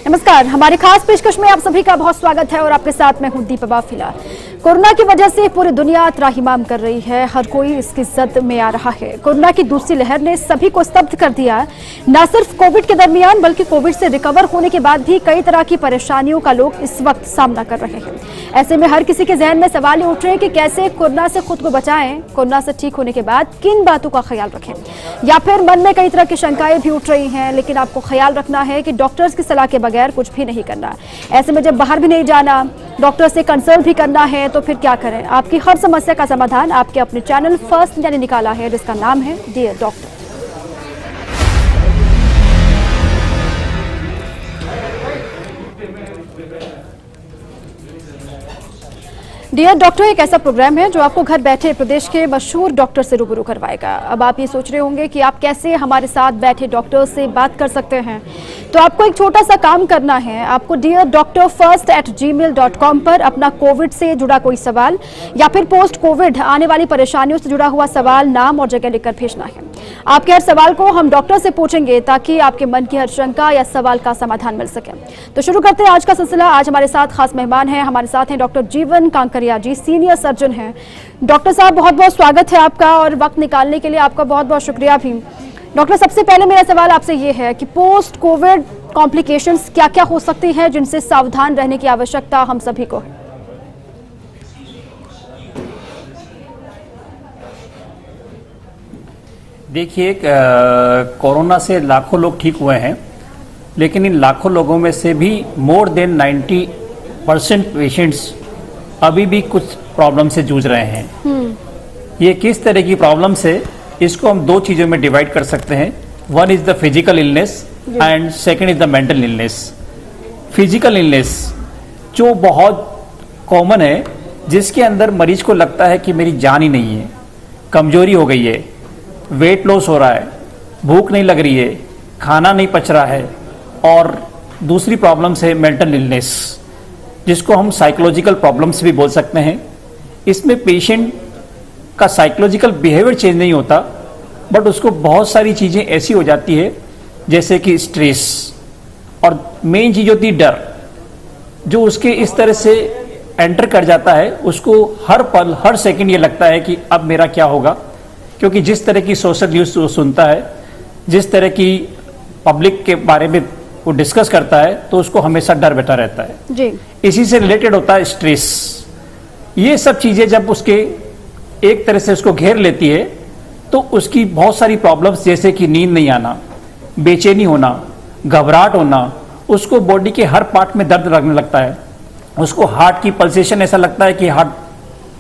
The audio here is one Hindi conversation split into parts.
नमस्कार, हमारी खास पेशकश में आप सभी का बहुत स्वागत है और आपके साथ मैं हूं दीपा फिलहाल। कोरोना की वजह से पूरी दुनिया त्राहिमाम कर रही है, हर कोई इसकी जद में आ रहा है। कोरोना की दूसरी लहर ने सभी को स्तब्ध कर दिया है। न सिर्फ कोविड के दरमियान बल्कि कोविड से रिकवर होने के बाद भी कई तरह की परेशानियों का लोग इस वक्त सामना कर रहे हैं। ऐसे में हर किसी के जहन में सवाल उठ रहे हैं कि कैसे कोरोना से खुद को बचाएं, कोरोना से ठीक होने के बाद किन बातों का ख्याल रखें, या फिर मन में कई तरह की शंकाएं भी उठ रही हैं। लेकिन आपको ख्याल रखना है कि डॉक्टर्स की सलाह के बगैर कुछ भी नहीं करना। ऐसे में जब बाहर भी नहीं जाना, डॉक्टर से कंसल्ट भी करना है तो फिर क्या करें। आपकी हर समस्या का समाधान आपके अपने चैनल फर्स्ट इंडिया ने निकाला है, जिसका नाम है डियर डॉक्टर। डियर डॉक्टर एक ऐसा प्रोग्राम है जो आपको घर बैठे प्रदेश के मशहूर डॉक्टर से रूबरू करवाएगा। अब आप ये सोच रहे होंगे कि आप कैसे हमारे साथ बैठे डॉक्टर से बात कर सकते हैं, तो आपको एक छोटा सा काम करना है। आपको deardoctorfirst@gmail.com पर अपना कोविड से जुड़ा कोई सवाल या फिर पोस्ट कोविड आने वाली परेशानियों से जुड़ा हुआ सवाल, नाम और जगह लिखकर भेजना है। आपके हर सवाल को हम डॉक्टर से पूछेंगे ताकि आपके मन की हर शंका या सवाल का समाधान मिल सके। तो शुरू करते हैं आज का सिलसिला। आज हमारे साथ खास मेहमान हैं, हमारे साथ हैं डॉक्टर जीवन कांकरिया जी, सीनियर सर्जन हैं। डॉक्टर साहब बहुत बहुत स्वागत है आपका और वक्त निकालने के लिए आपका बहुत बहुत शुक्रिया भी। डॉक्टर सबसे पहले मेरा सवाल आपसे ये है कि पोस्ट कोविड कॉम्प्लिकेशंस क्या क्या हो सकती हैं जिनसे सावधान रहने की आवश्यकता हम सभी को है। देखिए, कोरोना से लाखों लोग ठीक हुए हैं, लेकिन इन लाखों लोगों में से भी मोर देन 90% पेशेंट्स अभी भी कुछ प्रॉब्लम से जूझ रहे हैं। ये किस तरह की प्रॉब्लम्स है, इसको हम दो चीज़ों में डिवाइड कर सकते हैं। One is the physical illness and second is the mental illness. Physical illness जो बहुत कॉमन है, जिसके अंदर मरीज को लगता है कि मेरी जान ही नहीं है, कमजोरी हो गई है, वेट लॉस हो रहा है, भूख नहीं लग रही है, खाना नहीं पच रहा है। और दूसरी प्रॉब्लम्स है मेंटल इलनेस, जिसको हम साइकोलॉजिकल प्रॉब्लम्स भी बोल सकते हैं। इसमें पेशेंट का साइकोलॉजिकल बिहेवियर चेंज नहीं होता, बट उसको बहुत सारी चीज़ें ऐसी हो जाती है जैसे कि स्ट्रेस, और मेन चीज़ होती है डर, जो उसके इस तरह से एंटर कर जाता है। उसको हर पल हर सेकंड ये लगता है कि अब मेरा क्या होगा, क्योंकि जिस तरह की सोशल न्यूज़ वो सुनता है, जिस तरह की पब्लिक के बारे में वो डिस्कस करता है, तो उसको हमेशा डर बैठा रहता है जी। इसी से रिलेटेड होता है स्ट्रेस। ये सब चीज़ें जब उसके एक तरह से उसको घेर लेती है, तो उसकी बहुत सारी प्रॉब्लम्स जैसे कि नींद नहीं आना, बेचैनी होना, घबराहट होना, उसको बॉडी के हर पार्ट में दर्द लगने लगता है, उसको हार्ट की पल्सेशन ऐसा लगता है कि हार्ट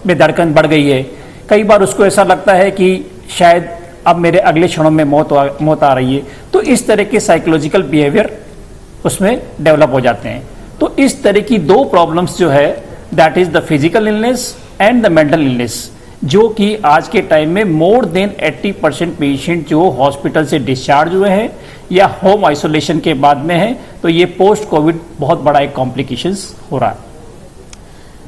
में धड़कन बढ़ गई है। कई बार उसको ऐसा लगता है कि शायद अब मेरे अगले क्षणों में मौत आ रही है। तो इस तरह के साइकोलॉजिकल बिहेवियर उसमें डेवलप हो जाते हैं। तो इस तरह की दो प्रॉब्लम्स जो है, that is the physical illness and the mental illness, जो कि आज के टाइम में मोर देन 80% पेशेंट जो हॉस्पिटल से डिस्चार्ज हुए हैं या होम आइसोलेशन के बाद में है, तो ये पोस्ट कोविड बहुत बड़ा एक कॉम्प्लिकेशंस हो रहा है।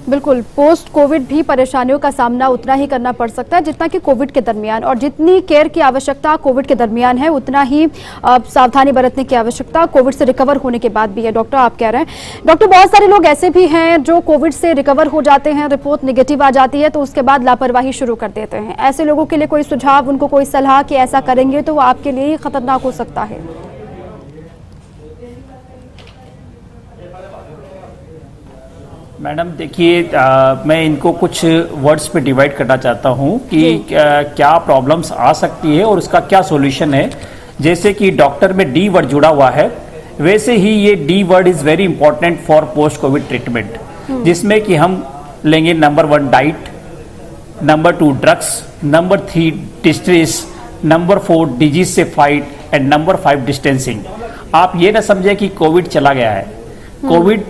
बिल्कुल, पोस्ट कोविड भी परेशानियों का सामना उतना ही करना पड़ सकता है जितना कि कोविड के दरमियान, और जितनी केयर की आवश्यकता कोविड के दरमियान है उतना ही सावधानी बरतने की आवश्यकता कोविड से रिकवर होने के बाद भी है। डॉक्टर आप कह रहे हैं, डॉक्टर बहुत सारे लोग ऐसे भी हैं जो कोविड से रिकवर हो जाते हैं, रिपोर्ट निगेटिव आ जाती है, तो उसके बाद लापरवाही शुरू कर देते हैं। ऐसे लोगों के लिए कोई सुझाव, उनको कोई सलाह कि ऐसा करेंगे तो वो आपके लिए खतरनाक हो सकता है? मैडम देखिए, मैं इनको कुछ वर्ड्स पे डिवाइड करना चाहता हूँ कि क्या प्रॉब्लम्स आ सकती है और उसका क्या सॉल्यूशन है। जैसे कि डॉक्टर में डी वर्ड जुड़ा हुआ है, वैसे ही ये D word is very important for post Covid treatment, जिसमें कि हम लेंगे number 1 diet, number 2 drugs, number 3 distress, number 4 disease से फाइट एंड नंबर 5 डिस्टेंसिंग। आप ये ना समझे कि कोविड चला गया है, कोविड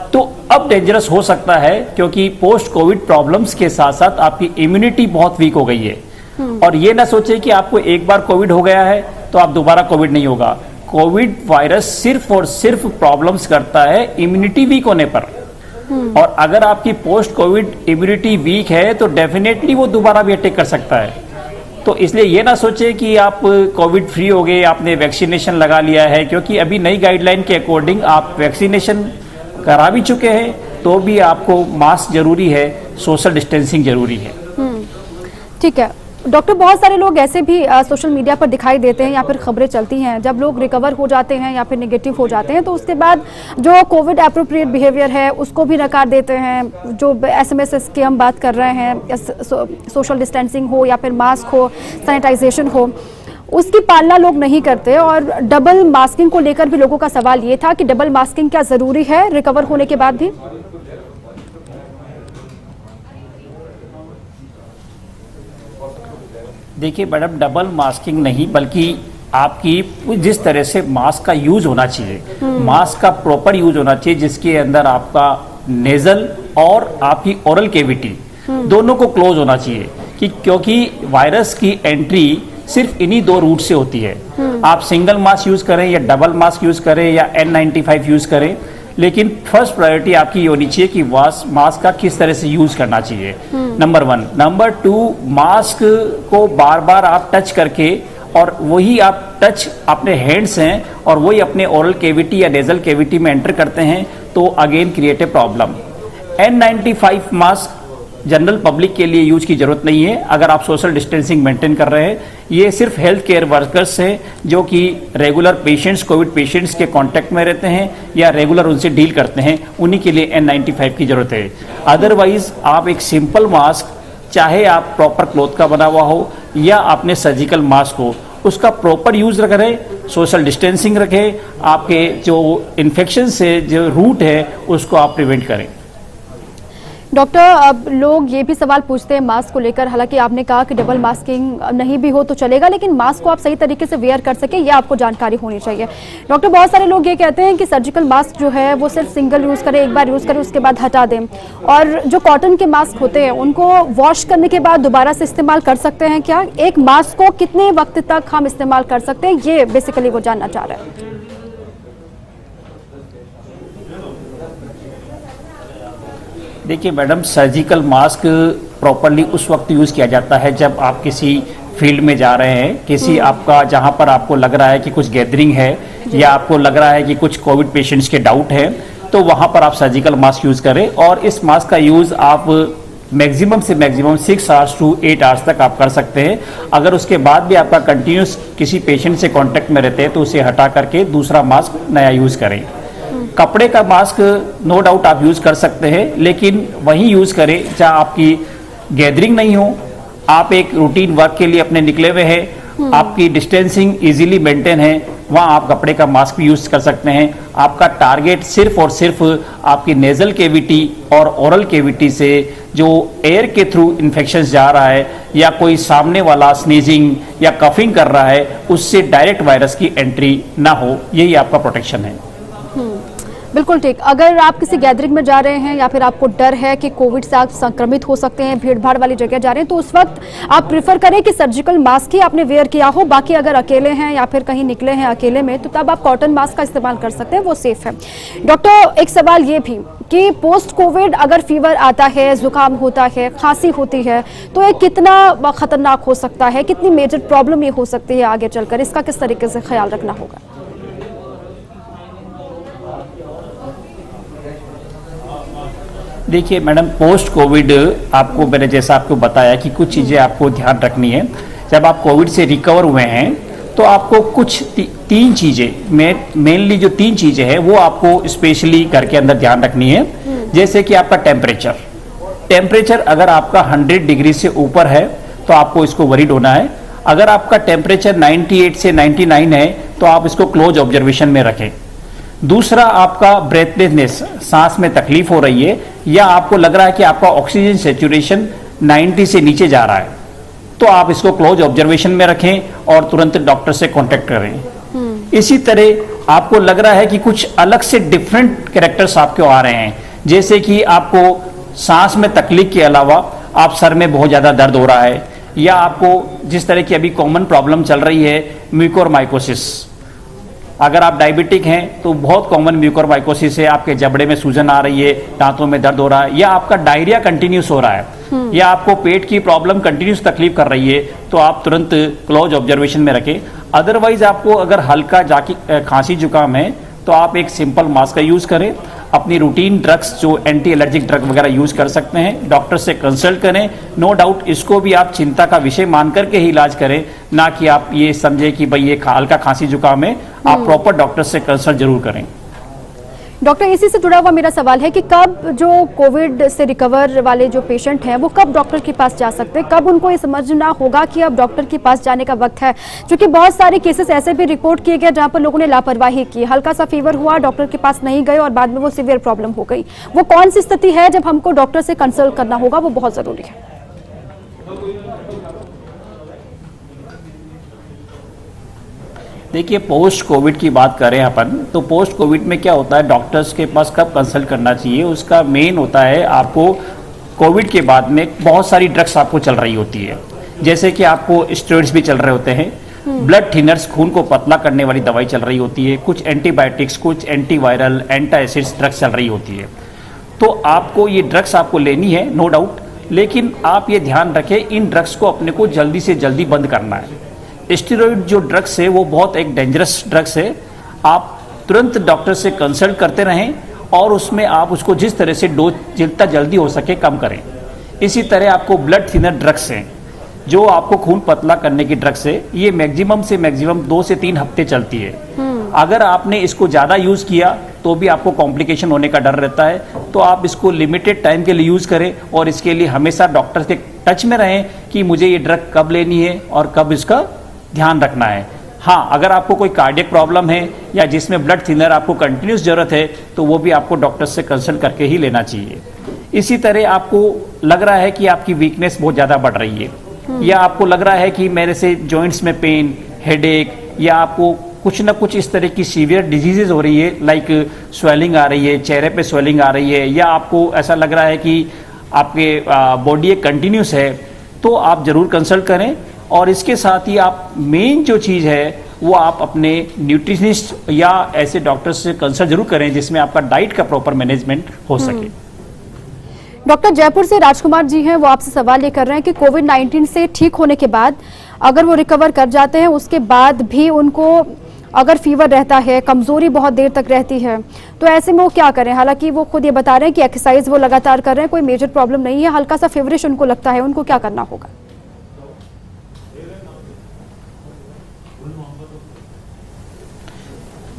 तो अब डेंजरस हो सकता है, क्योंकि पोस्ट कोविड प्रॉब्लम्स के साथ साथ आपकी इम्यूनिटी बहुत वीक हो गई है। और ये ना सोचे कि आपको एक बार कोविड हो गया है तो आप दोबारा कोविड नहीं होगा। कोविड वायरस सिर्फ और सिर्फ प्रॉब्लम्स करता है इम्यूनिटी वीक होने पर, और अगर आपकी पोस्ट कोविड इम्यूनिटी वीक है तो डेफिनेटली वो दोबारा भी अटैक कर सकता है। तो इसलिए ये ना सोचे कि आप कोविड फ्री हो गए, आपने वैक्सीनेशन लगा लिया है, क्योंकि अभी नई गाइडलाइन के अकॉर्डिंग आप वैक्सीनेशन करा भी चुके हैं तो भी आपको मास्क जरूरी है, सोशल डिस्टेंसिंग जरूरी है। ठीक है डॉक्टर, बहुत सारे लोग ऐसे भी सोशल मीडिया पर दिखाई देते हैं या फिर खबरें चलती हैं, जब लोग रिकवर हो जाते हैं या फिर नेगेटिव हो जाते हैं तो उसके बाद जो कोविड एप्रोप्रिएट बिहेवियर है उसको भी नकार देते हैं। जो SMS की हम बात कर रहे हैं, सोशल डिस्टेंसिंग हो या फिर मास्क हो, सैनिटाइजेशन हो, उसकी पालना लोग नहीं करते। और डबल मास्किंग को लेकर भी लोगों का सवाल ये था कि डबल मास्किंग क्या ज़रूरी है रिकवर होने के बाद भी? देखिए मैडम, डबल मास्किंग नहीं, बल्कि आपकी जिस तरह से मास्क का यूज होना चाहिए, मास्क का प्रॉपर यूज होना चाहिए, जिसके अंदर आपका नेजल और आपकी ओरल कैविटी दोनों को क्लोज होना चाहिए, क्योंकि वायरस की एंट्री सिर्फ इन्हीं दो रूट से होती है। आप सिंगल मास्क यूज करें या डबल मास्क यूज करें या N95 यूज करें, लेकिन फर्स्ट प्रायोरिटी आपकी ये होनी चाहिए कि मास्क का किस तरह से यूज करना चाहिए, नंबर 1। नंबर 2, मास्क को बार बार आप टच करके, और वही आप टच अपने हैंड्स हैं और वही अपने ओरल कैविटी या नेजल कैविटी में एंटर करते हैं तो again create a problem. N95 mask general public के लिए यूज की जरूरत नहीं है अगर आप सोशल डिस्टेंसिंग मेंटेन कर रहे हैं। ये सिर्फ हेल्थ केयर वर्कर्स हैं जो कि रेगुलर पेशेंट्स, कोविड पेशेंट्स के कांटेक्ट में रहते हैं या रेगुलर उनसे डील करते हैं, उन्हीं के लिए N95 की जरूरत है। अदरवाइज आप एक सिंपल मास्क, चाहे आप प्रॉपर क्लॉथ का बना हुआ हो या आपने सर्जिकल मास्क हो, उसका प्रॉपर यूज करें, सोशल डिस्टेंसिंग रखें, आपके जो इन्फेक्शन से जो रूट है उसको आप प्रिवेंट करें। डॉक्टर, अब लोग ये भी सवाल पूछते हैं मास्क को लेकर, हालांकि आपने कहा कि डबल मास्किंग नहीं भी हो तो चलेगा, लेकिन मास्क को आप सही तरीके से वेयर कर सके ये आपको जानकारी होनी चाहिए। डॉक्टर, बहुत सारे लोग ये कहते हैं कि सर्जिकल मास्क जो है वो सिर्फ सिंगल यूज़ करें, एक बार यूज़ करें उसके बाद हटा दें, और जो कॉटन के मास्क होते हैं उनको वॉश करने के बाद दोबारा से इस्तेमाल कर सकते हैं क्या? एक मास्क को कितने वक्त तक हम इस्तेमाल कर सकते हैं, ये बेसिकली वो जानना चाह रहे हैं। देखिए मैडम, सर्जिकल मास्क प्रॉपरली उस वक्त यूज़ किया जाता है जब आप किसी फील्ड में जा रहे हैं, किसी आपका जहां पर आपको लग रहा है कि कुछ गैदरिंग है या आपको लग रहा है कि कुछ कोविड पेशेंट्स के डाउट है, तो वहां पर आप सर्जिकल मास्क यूज़ करें। और इस मास्क का यूज़ आप मैक्सिमम से मैक्सिमम 6 आवर्स टू 8 आवर्स तक आप कर सकते हैं। अगर उसके बाद भी आपका कंटिन्यूस किसी पेशेंट से कांटेक्ट में रहते हैं तो उसे हटा करके दूसरा मास्क नया यूज़ करें। कपड़े का मास्क नो डाउट आप यूज कर सकते हैं, लेकिन वहीं यूज करें जहां आपकी गैदरिंग नहीं हो, आप एक रूटीन वर्क के लिए अपने निकले हुए हैं, आपकी डिस्टेंसिंग इजीली मेंटेन है, वहां आप कपड़े का मास्क भी यूज कर सकते हैं। आपका टारगेट सिर्फ और सिर्फ आपकी नेजल कैविटी और ओरल कैविटी से जो एयर के थ्रू इन्फेक्शन जा रहा है या कोई सामने वाला स्नीजिंग या कफिंग कर रहा है, उससे डायरेक्ट वायरस की एंट्री ना हो, यही आपका प्रोटेक्शन है। बिल्कुल ठीक। अगर आप किसी गैदरिंग में जा रहे हैं या फिर आपको डर है कि कोविड से आप संक्रमित हो सकते हैं, भीड़ भाड़ वाली जगह जा रहे हैं, तो उस वक्त आप प्रेफर करें कि सर्जिकल मास्क ही आपने वेयर किया हो। बाकी अगर अकेले हैं या फिर कहीं निकले हैं अकेले में, तो तब आप कॉटन मास्क का इस्तेमाल कर सकते हैं, वो सेफ है। डॉक्टर, एक सवाल ये भी कि पोस्ट कोविड अगर फीवर आता है, जुकाम होता है, खांसी होती है, तो ये कितना खतरनाक हो सकता है, कितनी मेजर प्रॉब्लम ये हो सकती है आगे चलकर, इसका किस तरीके से ख्याल रखना होगा? देखिए मैडम, पोस्ट कोविड आपको मैंने जैसा आपको बताया कि कुछ चीज़ें आपको ध्यान रखनी है। जब आप कोविड से रिकवर हुए हैं तो आपको कुछ तीन चीज़ें मेनली जो 3 चीज़ें हैं वो आपको स्पेशली घर के अंदर ध्यान रखनी है। जैसे कि आपका टेम्परेचर अगर आपका 100 डिग्री से ऊपर है तो आपको इसको वरीड होना है। अगर आपका टेम्परेचर 98 से 99 है तो आप इसको क्लोज ऑब्जर्वेशन में रखें। दूसरा, आपका ब्रेथलेसनेस, सांस में तकलीफ हो रही है या आपको लग रहा है कि आपका ऑक्सीजन सेचुरेशन 90 से नीचे जा रहा है, तो आप इसको क्लोज ऑब्जर्वेशन में रखें और तुरंत डॉक्टर से कांटेक्ट करें। इसी तरह आपको लग रहा है कि कुछ अलग से डिफरेंट कैरेक्टर्स आपको आ रहे हैं, जैसे कि आपको सांस में तकलीफ के अलावा आप सर में बहुत ज़्यादा दर्द हो रहा है, या आपको जिस तरह की अभी कॉमन प्रॉब्लम चल रही है म्यूकोरमाइकोसिस, अगर आप डायबिटिक हैं तो बहुत कॉमन म्यूकोरमाइकोसिस है, आपके जबड़े में सूजन आ रही है, दांतों में दर्द हो रहा है, या आपका डायरिया कंटिन्यूस हो रहा है, या आपको पेट की प्रॉब्लम कंटिन्यूस तकलीफ कर रही है, तो आप तुरंत क्लोज ऑब्जर्वेशन में रखें। अदरवाइज आपको अगर हल्का जाकी खांसी जुकाम है तो आप एक सिंपल मास्क का यूज़ करें। अपनी रूटीन ड्रग्स जो एंटी एलर्जिक ड्रग वगैरह यूज़ कर सकते हैं, डॉक्टर से कंसल्ट करें। नो डाउट इसको भी आप चिंता का विषय मान करके ही इलाज करें, ना कि आप ये समझे कि भाई ये हल्का खांसी जुकाम है। आप प्रॉपर डॉक्टर से कंसल्ट जरूर करें। डॉक्टर, इसी से जुड़ा हुआ मेरा सवाल है कि कब जो कोविड से रिकवर वाले जो पेशेंट हैं वो कब डॉक्टर के पास जा सकते हैं, कब उनको ये समझना होगा कि अब डॉक्टर के पास जाने का वक्त है? क्योंकि बहुत सारे केसेस ऐसे भी रिपोर्ट किए गए जहां पर लोगों ने लापरवाही की, हल्का सा फीवर हुआ, डॉक्टर के पास नहीं गए और बाद में वो सीवियर प्रॉब्लम हो गई। वो कौन सी स्थिति है जब हमको डॉक्टर से कंसल्ट करना होगा, वो बहुत जरूरी है। देखिए, पोस्ट कोविड की बात करें अपन, तो पोस्ट कोविड में क्या होता है, डॉक्टर्स के पास कब कंसल्ट करना चाहिए, उसका मेन होता है आपको कोविड के बाद में बहुत सारी ड्रग्स आपको चल रही होती है। जैसे कि आपको स्टेरॉइड्स भी चल रहे होते हैं, ब्लड थिनर्स खून को पतला करने वाली दवाई चल रही होती है, कुछ एंटीबायोटिक्स, कुछ एंटीवायरल, एंटासिड्स ड्रग्स चल रही होती है। तो आपको ये ड्रग्स आपको लेनी है, नो डाउट, लेकिन आप ये ध्यान रखें इन ड्रग्स को अपने को जल्दी से जल्दी बंद करना है। स्टेरॉइड जो ड्रग्स है वो बहुत एक डेंजरस ड्रग्स है। आप तुरंत डॉक्टर से कंसल्ट करते रहें और उसमें आप उसको जिस तरह से डोज जितना जल्दी हो सके कम करें। इसी तरह आपको ब्लड थिनर ड्रग्स हैं जो आपको खून पतला करने की ड्रग्स है, ये मैक्सिमम से मैक्सिमम 2 से 3 हफ्ते चलती है। अगर आपने इसको ज़्यादा यूज़ किया तो भी आपको कॉम्प्लिकेशन होने का डर रहता है, तो आप इसको लिमिटेड टाइम के लिए यूज़ करें और इसके लिए हमेशा डॉक्टर के टच में रहें कि मुझे ये ड्रग कब लेनी है और कब इसका ध्यान रखना है। हाँ, अगर आपको कोई कार्डियक प्रॉब्लम है या जिसमें ब्लड थिनर आपको कंटिन्यूस जरूरत है तो वो भी आपको डॉक्टर से कंसल्ट करके ही लेना चाहिए। इसी तरह आपको लग रहा है कि आपकी वीकनेस बहुत ज़्यादा बढ़ रही है, या आपको लग रहा है कि मेरे से जॉइंट्स में पेन, हेडेक, या आपको कुछ ना कुछ इस तरह की सीवियर डिजीजेज हो रही है, लाइक स्वेलिंग आ रही है, चेहरे पे स्वेलिंग आ रही है, या आपको ऐसा लग रहा है कि आपके बॉडी एक कंटिन्यूस है, तो आप ज़रूर कंसल्ट करें। और इसके साथ ही आप मेन जो चीज़ है वो आप अपने न्यूट्रिशनिस्ट या ऐसे डॉक्टर से कंसल्ट जरूर करें जिसमें आपका डाइट का प्रॉपर मैनेजमेंट हो सके। डॉक्टर, जयपुर से राजकुमार जी हैं, वो आपसे सवाल ये कर रहे हैं कि कोविड-19 से ठीक होने के बाद अगर वो रिकवर कर जाते हैं, उसके बाद भी उनको अगर फीवर रहता है, कमजोरी बहुत देर तक रहती है, तो ऐसे में वो क्या करें? हालांकि वो खुद ये बता रहे हैं कि एक्सरसाइज वो लगातार कर रहे हैं, कोई मेजर प्रॉब्लम नहीं है, हल्का सा फेवरिश उनको लगता है, उनको क्या करना होगा?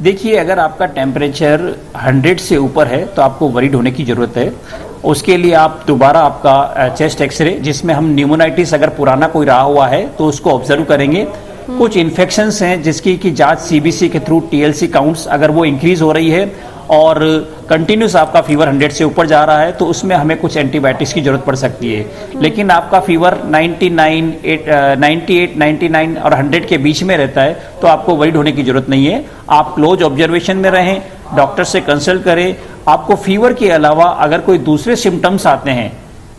देखिए, अगर आपका टेम्परेचर 100 से ऊपर है तो आपको वरीड होने की ज़रूरत है। उसके लिए आप दोबारा आपका चेस्ट एक्सरे, जिसमें हम न्यूमोनाइटिस अगर पुराना कोई रहा हुआ है तो उसको ऑब्जर्व करेंगे। कुछ इन्फेक्शंस हैं जिसकी कि जांच सीबीसी के थ्रू टीएलसी काउंट्स अगर वो इंक्रीज हो रही है और कंटिन्यूस आपका फीवर 100 से ऊपर जा रहा है तो उसमें हमें कुछ एंटीबायोटिक्स की जरूरत पड़ सकती है। लेकिन आपका फीवर 98, 99 और 100 के बीच में रहता है तो आपको वरीड होने की जरूरत नहीं है। आप क्लोज ऑब्जर्वेशन में रहें, डॉक्टर से कंसल्ट करें। आपको फीवर के अलावा अगर कोई दूसरे सिम्टम्स आते हैं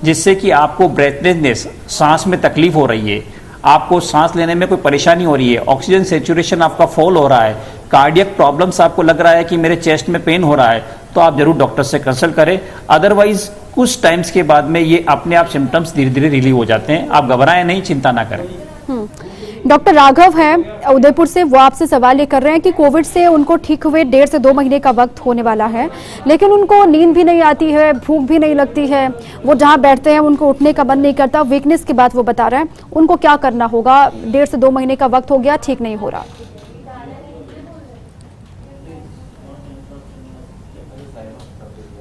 जिससे कि आपको ब्रेथलेसनेस, सांस में तकलीफ हो रही है, आपको सांस लेने में कोई परेशानी हो रही है, ऑक्सीजन सेचुरेशन आपका फॉल हो रहा है, कार्डियक प्रॉब्लम्स आपको लग रहा है कि मेरे चेस्ट में पेन हो रहा है, तो आप जरूर डॉक्टर से कंसल्ट करें। अदरवाइज कुछ टाइम्स के बाद में ये अपने आप सिम्टम्स धीरे धीरे रिलीव हो जाते हैं। आप घबराएं नहीं, चिंता ना करें। डॉक्टर राघव हैं उदयपुर से, वो आपसे सवाल ये कर रहे हैं कि कोविड से उनको ठीक हुए 1.5 से 2 महीने का वक्त होने वाला है, लेकिन उनको नींद भी नहीं आती है, भूख भी नहीं लगती है, वो जहां बैठते हैं उनको उठने का मन नहीं करता। वीकनेस की बात वो बता रहे हैं, उनको क्या करना होगा? 1.5 से 2 महीने का वक्त हो गया, ठीक नहीं हो रहा।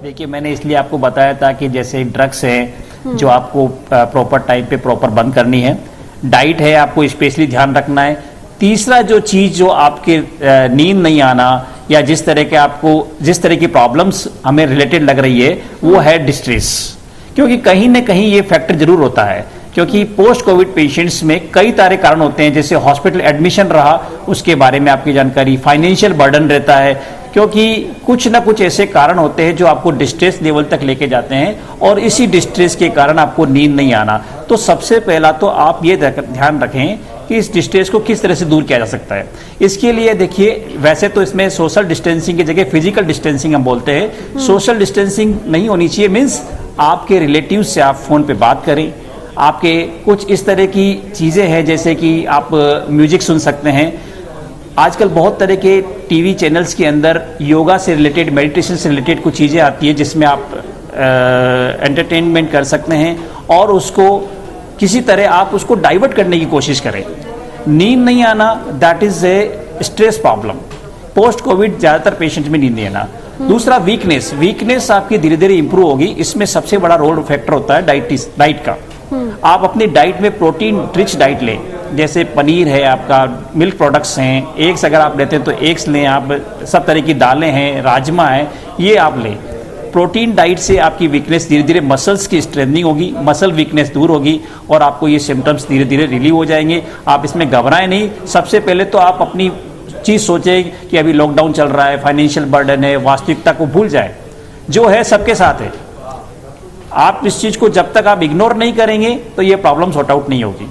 देखिए, मैंने इसलिए आपको बताया था कि जैसे ड्रग्स हैं जो आपको प्रॉपर टाइम पे प्रॉपर बंद करनी है, डाइट है आपको स्पेशली ध्यान रखना है। तीसरा जो चीज़ जो आपके नींद नहीं आना या जिस तरह की प्रॉब्लम्स हमें रिलेटेड लग रही है वो है डिस्ट्रेस, क्योंकि कहीं ना कहीं ये फैक्टर जरूर होता है। क्योंकि पोस्ट कोविड पेशेंट्स में कई सारे कारण होते हैं, जैसे हॉस्पिटल एडमिशन रहा उसके बारे में आपकी जानकारी, फाइनेंशियल बर्डन रहता है, क्योंकि कुछ ना कुछ ऐसे कारण होते हैं जो आपको डिस्ट्रेस लेवल तक लेके जाते हैं और इसी डिस्ट्रेस के कारण आपको नींद नहीं आना। तो सबसे पहला तो आप ये ध्यान रखें कि इस डिस्टेंस को किस तरह से दूर किया जा सकता है। इसके लिए देखिए, वैसे तो इसमें सोशल डिस्टेंसिंग की जगह फिजिकल डिस्टेंसिंग हम बोलते हैं। सोशल डिस्टेंसिंग नहीं होनी चाहिए, मीन्स आपके रिलेटिव से आप फ़ोन पे बात करें। आपके कुछ इस तरह की चीज़ें हैं जैसे कि आप म्यूजिक सुन सकते हैं। आजकल बहुत तरह के टीवी चैनल्स के अंदर योगा से रिलेटेड, मेडिटेशन से रिलेटेड कुछ चीज़ें आती है जिसमें आप एंटरटेनमेंट कर सकते हैं और उसको किसी तरह आप उसको डाइवर्ट करने की कोशिश करें। नींद नहीं आना, that is a stress problem. Post Covid ज़्यादातर पेशेंट में नींद नहीं आना। दूसरा वीकनेस आपकी धीरे धीरे इंप्रूव होगी। इसमें सबसे बड़ा रोल फैक्टर होता है डाइट का। आप अपनी डाइट में प्रोटीन रिच डाइट लें, जैसे पनीर है, आपका मिल्क प्रोडक्ट्स हैं, एग्स अगर आप लेते हैं तो एग्स लें, आप सब तरह की दालें हैं, राजमा है, ये आप लें। प्रोटीन डाइट से आपकी वीकनेस धीरे धीरे, मसल्स की स्ट्रेंथनिंग होगी, मसल वीकनेस दूर होगी और आपको ये सिम्टम्स धीरे धीरे रिलीव हो जाएंगे। आप इसमें घबराएं नहीं। सबसे पहले तो आप अपनी चीज़ सोचें कि अभी लॉकडाउन चल रहा है, फाइनेंशियल बर्डन है, वास्तविकता को भूल जाए। जो है सबके साथ है। आप इस चीज़ को जब तक आप इग्नोर नहीं करेंगे तो ये प्रॉब्लम सॉर्ट आउट नहीं होगी।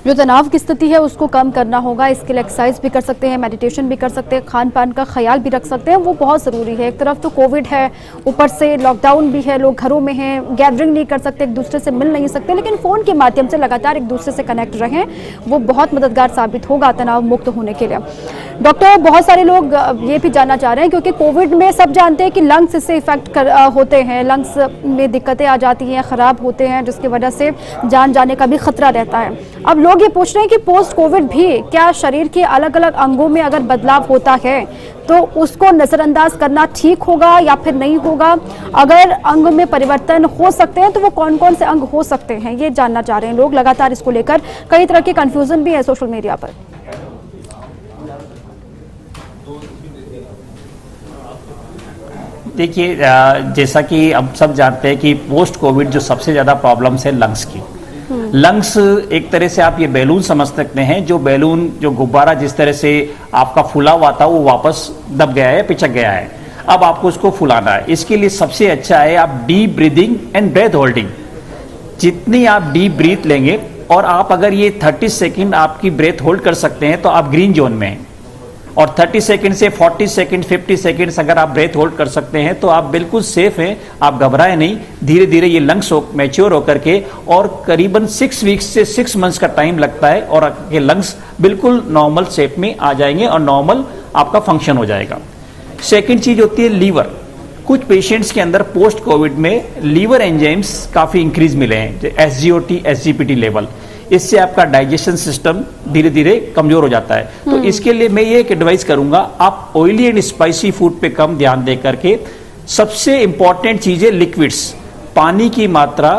जो तनाव की स्थिति है उसको कम करना होगा। इसके लिए एक्सरसाइज भी कर सकते हैं, मेडिटेशन भी कर सकते हैं, खान पान का ख्याल भी रख सकते हैं, वो बहुत ज़रूरी है। एक तरफ तो कोविड है, ऊपर से लॉकडाउन भी है, लोग घरों में हैं, गैदरिंग नहीं कर सकते, एक दूसरे से मिल नहीं सकते, लेकिन फ़ोन के माध्यम से लगातार एक दूसरे से कनेक्ट रहें, वो बहुत मददगार साबित होगा तनाव मुक्त होने के लिए। डॉक्टर, बहुत सारे लोग ये भी जानना चाह रहे हैं क्योंकि कोविड में सब जानते हैं कि लंग्स इससे इफेक्ट होते हैं, लंग्स में दिक्कतें आ जाती हैं, ख़राब होते हैं, जिसकी वजह से जान जाने का भी खतरा रहता है। अब लोग ये पूछ रहे हैं कि पोस्ट कोविड भी क्या शरीर के अलग अलग अंगों में अगर बदलाव होता है तो उसको नज़रअंदाज करना ठीक होगा या फिर नहीं होगा? अगर अंग में परिवर्तन हो सकते हैं तो वो कौन कौन से अंग हो सकते हैं, ये जानना चाह रहे हैं लोग। लगातार इसको लेकर कई तरह के कंफ्यूजन भी है सोशल मीडिया पर। देखिए, जैसा कि अब सब जानते हैं कि पोस्ट कोविड जो सबसे ज़्यादा प्रॉब्लम्स है लंग्स की। लंग्स एक तरह से आप ये बैलून समझ सकते हैं, जो बैलून, जो गुब्बारा जिस तरह से आपका फूला हुआ था वो वापस दब गया है, पिचक गया है। अब आपको उसको फुलाना है। इसके लिए सबसे अच्छा है आप deep breathing and breath holding. जितनी आप डीप ब्रीथ लेंगे और आप अगर ये 30 सेकेंड आपकी ब्रेथ होल्ड कर सकते हैं तो आप ग्रीन जोन में हैं, और 30 सेकंड से 40 सेकंड 50 सेकंड्स अगर आप ब्रेथ होल्ड कर सकते हैं तो आप बिल्कुल सेफ हैं। आप घबराएं नहीं। धीरे धीरे ये लंग्स मैच्योर होकर के, और करीबन 6 वीक्स से 6 मंथ्स का टाइम लगता है और आपके लंग्स बिल्कुल नॉर्मल शेप में आ जाएंगे और नॉर्मल आपका फंक्शन हो जाएगा। सेकेंड चीज होती है लीवर। कुछ पेशेंट्स के अंदर पोस्ट कोविड में लीवर एंजाइम्स काफ़ी इंक्रीज मिले हैं, SGOT SGPT लेवल। इससे आपका डाइजेशन सिस्टम धीरे धीरे कमजोर हो जाता है। तो इसके लिए मैं ये एक एडवाइस करूंगा, आप ऑयली एंड स्पाइसी फूड पे कम ध्यान दे करके, सबसे इंपॉर्टेंट चीज़ है लिक्विड्स। पानी की मात्रा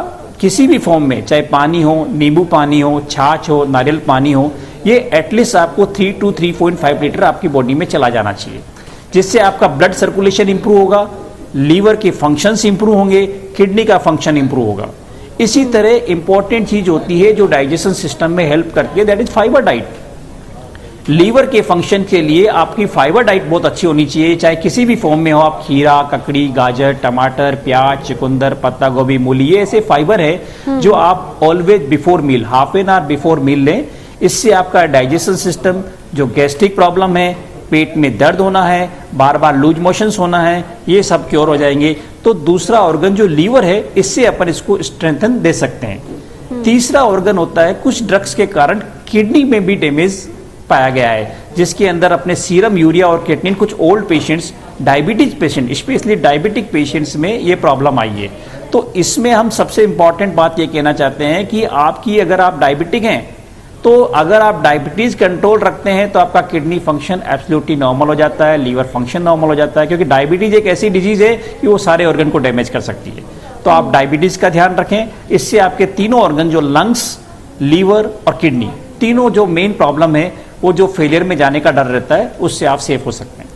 किसी भी फॉर्म में, चाहे पानी हो, नींबू पानी हो, छाछ हो, नारियल पानी हो, ये एटलीस्ट आपको 3 to 3.5 लीटर आपकी बॉडी में चला जाना चाहिए, जिससे आपका ब्लड सर्कुलेशन इंप्रूव होगा, लीवर के फंक्शंस इंप्रूव होंगे, किडनी का फंक्शन इंप्रूव होगा। इसी तरह इंपॉर्टेंट चीज होती है जो डाइजेशन सिस्टम में हेल्प करती है, that is fibre diet. Liver के फंक्शन के लिए आपकी फाइबर डाइट बहुत अच्छी होनी चाहिए, चाहे किसी भी फॉर्म में हो। आप खीरा, ककड़ी, गाजर, टमाटर, प्याज, चुकंदर, पत्ता गोभी, मूली, ये ऐसे फाइबर है जो आप always before meal, half an hour before meal लें। इससे आपका डाइजेशन सिस्टम, जो गैस्ट्रिक प्रॉब्लम है, पेट में दर्द होना है, बार बार लूज मोशंस होना है, ये सब क्योर हो जाएंगे। तो दूसरा ऑर्गन जो लीवर है, इससे अपन इसको स्ट्रेंथन दे सकते हैं। तीसरा ऑर्गन होता है, कुछ ड्रग्स के कारण किडनी में भी डैमेज पाया गया है, जिसके अंदर अपने सीरम यूरिया और क्रिएटिनिन, कुछ old patients, diabetes patient, specially diabetic patients में ये प्रॉब्लम आई है। तो इसमें हम सबसे इंपॉर्टेंट बात ये कहना चाहते हैं कि आपकी, अगर आप डायबिटिक हैं तो अगर आप डायबिटीज कंट्रोल रखते हैं तो आपका किडनी फंक्शन एब्सोल्युटली नॉर्मल हो जाता है, लीवर फंक्शन नॉर्मल हो जाता है, क्योंकि डायबिटीज एक ऐसी डिजीज है कि वो सारे ऑर्गन को डैमेज कर सकती है। तो आप डायबिटीज का ध्यान रखें। इससे आपके तीनों ऑर्गन, जो लंग्स, लीवर और किडनी, तीनों जो मेन प्रॉब्लम है, वो जो फेलियर में जाने का डर रहता है, उससे आप सेफ हो सकते हैं।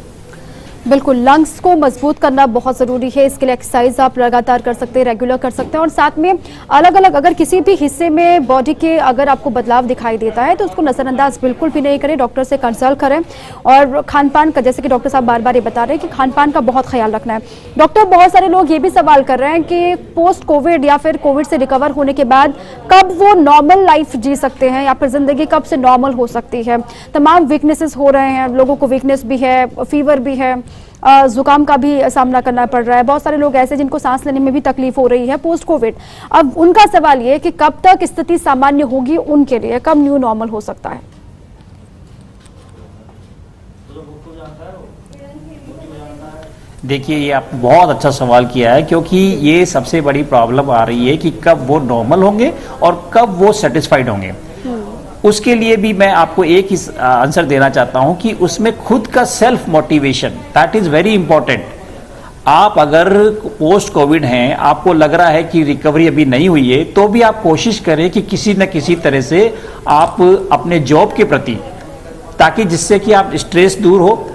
बिल्कुल, लंग्स को मजबूत करना बहुत ज़रूरी है। इसके लिए एक्सरसाइज आप लगातार कर सकते हैं, रेगुलर कर सकते हैं, और साथ में अलग अलग अगर किसी भी हिस्से में बॉडी के अगर आपको बदलाव दिखाई देता है तो उसको नज़रअंदाज बिल्कुल भी नहीं करें, डॉक्टर से कंसल्ट करें। और खान पान का, जैसे कि डॉक्टर साहब बार बार ये बता रहे हैं कि खान पान का बहुत ख्याल रखना है। डॉक्टर, बहुत सारे लोग ये भी सवाल कर रहे हैं कि पोस्ट कोविड या फिर कोविड से रिकवर होने के बाद कब वो नॉर्मल लाइफ जी सकते हैं या फिर ज़िंदगी कब से नॉर्मल हो सकती है। तमाम वीकनेसेस हो रहे हैं, लोगों को वीकनेस भी है, फीवर भी है, जुकाम का भी सामना करना पड़ रहा है। बहुत सारे लोग ऐसे जिनको सांस लेने में भी तकलीफ हो रही है पोस्ट कोविड। अब उनका सवाल ये है कि कब तक स्थिति सामान्य होगी उनके लिए, कब न्यू नॉर्मल हो सकता है। देखिए, ये आपने बहुत अच्छा सवाल किया है, क्योंकि ये सबसे बड़ी प्रॉब्लम आ रही है कि कब वो नॉर्मल होंगे और कब वो सेटिस्फाइड होंगे। उसके लिए भी मैं आपको एक ही आंसर देना चाहता हूं कि उसमें खुद का self motivation, that is very important. आप अगर पोस्ट कोविड हैं, आपको लग रहा है कि रिकवरी अभी नहीं हुई है, तो भी आप कोशिश करें कि किसी न किसी तरह से आप अपने जॉब के प्रति, ताकि जिससे कि आप स्ट्रेस दूर हो,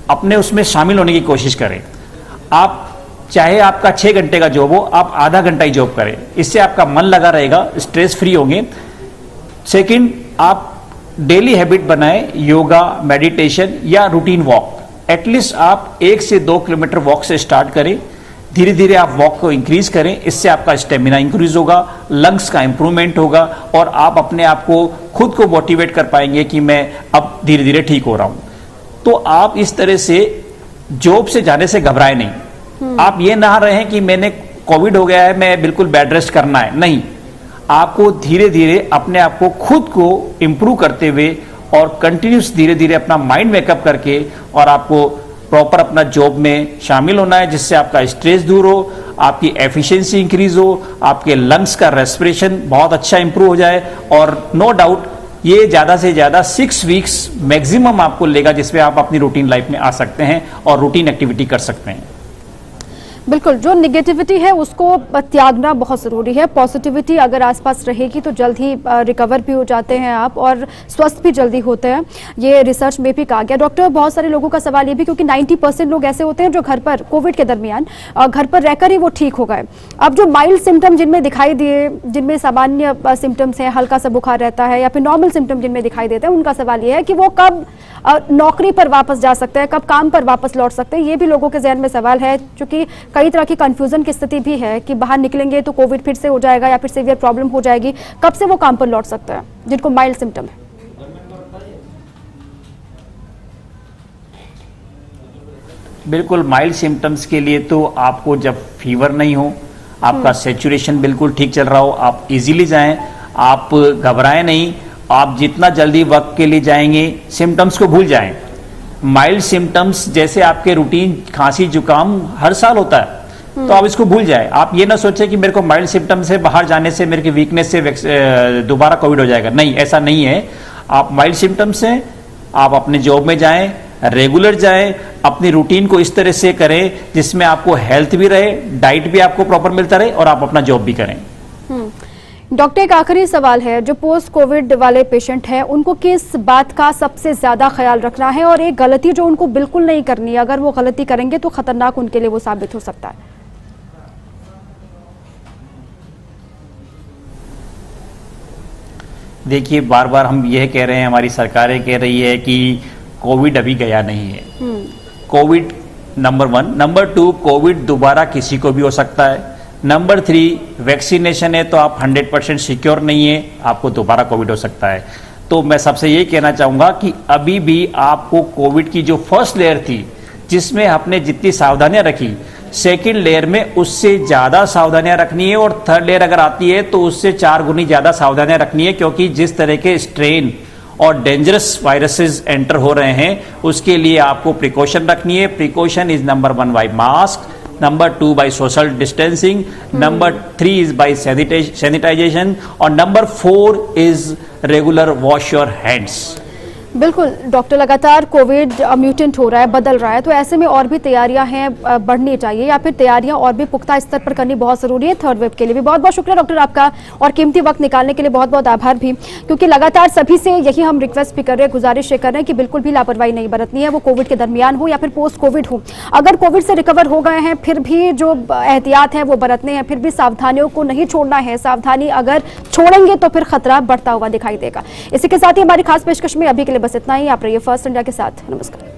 अपने उसमें शामिल होने की कोशिश करें। आप चाहे आपका 6 घंटे का जॉब हो, आप आधा घंटा ही जॉब करें, इससे आपका मन लगा रहेगा, स्ट्रेस फ्री होंगे। सेकंड, आप डेली हैबिट बनाएं, योगा, मेडिटेशन या रूटीन वॉक। एटलीस्ट आप 1 से 2 किलोमीटर वॉक से स्टार्ट करें, धीरे धीरे आप वॉक को इंक्रीज करें, इससे आपका स्टेमिना इंक्रीज होगा, लंग्स का इंप्रूवमेंट होगा और आप अपने आप को खुद को मोटिवेट कर पाएंगे कि मैं अब धीरे धीरे ठीक हो रहा हूं। तो आप इस तरह से जॉब से जाने से घबराए नहीं। आप ये ना रहे हैं कि मैंने कोविड हो गया है, मैं बिल्कुल बेड रेस्ट करना है, नहीं। आपको धीरे धीरे अपने आप को खुद को इम्प्रूव करते हुए और कंटिन्यूस धीरे धीरे अपना माइंड मेकअप करके और आपको प्रॉपर अपना जॉब में शामिल होना है, जिससे आपका स्ट्रेस दूर हो, आपकी एफिशिएंसी इंक्रीज हो, आपके लंग्स का रेस्पिरेशन बहुत अच्छा इंप्रूव हो जाए। और नो डाउट ये ज़्यादा से ज़्यादा 6 वीक्स मैक्सिमम आपको लेगा, जिसमें आप अपनी रूटीन लाइफ में आ सकते हैं और रूटीन एक्टिविटी कर सकते हैं। बिल्कुल, जो निगेटिविटी है उसको त्यागना बहुत ज़रूरी है। पॉजिटिविटी अगर आसपास रहेगी तो जल्द ही रिकवर भी हो जाते हैं आप और स्वस्थ भी जल्दी होते हैं, ये रिसर्च में भी कहा गया। डॉक्टर, बहुत सारे लोगों का सवाल ये भी, क्योंकि 90% लोग ऐसे होते हैं जो घर पर कोविड के दरमियान घर पर रहकर ही वो ठीक हो गए। अब जो माइल्ड सिम्टम जिनमें दिखाई दिए, जिनमें सामान्य सिम्टम्स हैं, हल्का सा बुखार रहता है या फिर नॉर्मल सिम्टम जिनमें दिखाई देते हैं, उनका सवाल ये है कि वो कब नौकरी पर वापस जा सकते हैं, कब काम पर वापस लौट सकते हैं। ये भी लोगों के जहन में सवाल है, क्योंकि कई तरह की कंफ्यूजन की स्थिति भी है कि बाहर निकलेंगे तो कोविड फिर से हो जाएगा या फिर सीवियर प्रॉब्लम हो जाएगी। कब से वो काम पर लौट सकते हैं जिनको माइल्ड सिम्टम है? बिल्कुल, माइल्ड सिम्टम्स के लिए तो आपको जब फीवर नहीं हो, आपका सेचुरेशन बिल्कुल ठीक चल रहा हो, आप इजीली जाएं, आप घबराएं नहीं। आप जितना जल्दी वक्त के लिए जाएंगे, सिम्टम्स को भूल जाएं। माइल्ड सिम्टम्स जैसे आपके रूटीन खांसी जुकाम हर साल होता है, तो आप इसको भूल जाएं। आप ये ना सोचें कि मेरे को माइल्ड सिम्टम्स से बाहर जाने से मेरे की वीकनेस से दोबारा कोविड हो जाएगा। नहीं, ऐसा नहीं है। आप माइल्ड सिम्टम्स हैं, आप अपने जॉब में जाएं, रेगुलर जाएं, अपनी रूटीन को इस तरह से करें जिसमें आपको हेल्थ भी रहे, डाइट भी आपको प्रॉपर मिलता रहे और आप अपना जॉब भी करें। डॉक्टर, एक आखिरी सवाल है, जो पोस्ट कोविड वाले पेशेंट हैं उनको किस बात का सबसे ज्यादा ख्याल रखना है और एक गलती जो उनको बिल्कुल नहीं करनी है, अगर वो गलती करेंगे तो खतरनाक उनके लिए वो साबित हो सकता है? देखिए, बार बार हम यह कह रहे हैं, हमारी सरकारें कह रही है कि कोविड अभी गया नहीं है। कोविड नंबर 1, नंबर 2, कोविड दोबारा किसी को भी हो सकता है। नंबर 3, वैक्सीनेशन है तो आप 100% सिक्योर नहीं है, आपको दोबारा कोविड हो सकता है। तो मैं सबसे ये कहना चाहूँगा कि अभी भी आपको कोविड की जो फर्स्ट लेयर थी, जिसमें आपने जितनी सावधानियां रखी, सेकेंड लेयर में उससे ज़्यादा सावधानियां रखनी है और थर्ड लेयर अगर आती है तो उससे 4 गुनी ज़्यादा सावधानियां रखनी है, क्योंकि जिस तरह के स्ट्रेन और डेंजरस वायरसेस एंटर हो रहे हैं, उसके लिए आपको प्रिकॉशन रखनी है। Precaution is number 1 by mask, number 2 by social distancing, number 3 is by sanitization और number 4 is regular wash your hands. बिल्कुल डॉक्टर, लगातार कोविड म्यूटेंट हो रहा है, बदल रहा है, तो ऐसे में और भी तैयारियां हैं बढ़नी चाहिए या फिर तैयारियां और भी पुख्ता स्तर पर करनी बहुत जरूरी है थर्ड वेव के लिए भी। बहुत बहुत शुक्रिया डॉक्टर आपका, और कीमती वक्त निकालने के लिए बहुत बहुत आभार भी, क्योंकि लगातार सभी से यही हम रिक्वेस्ट भी कर रहे हैं, गुजारिश ये कर रहे हैं कि बिल्कुल भी लापरवाही नहीं बरतनी है, वो कोविड के दरमियान हो या फिर पोस्ट कोविड हो। अगर कोविड से रिकवर हो गए हैं फिर भी जो एहतियात है वो बरतने हैं, फिर भी सावधानियों को नहीं छोड़ना है। सावधानी अगर छोड़ेंगे तो फिर खतरा बढ़ता हुआ दिखाई देगा। इसी के साथ ही हमारी खास पेशकश में अभी के लिए बस इतना ही। आप रहिए फर्स्ट इंडिया के साथ। नमस्कार।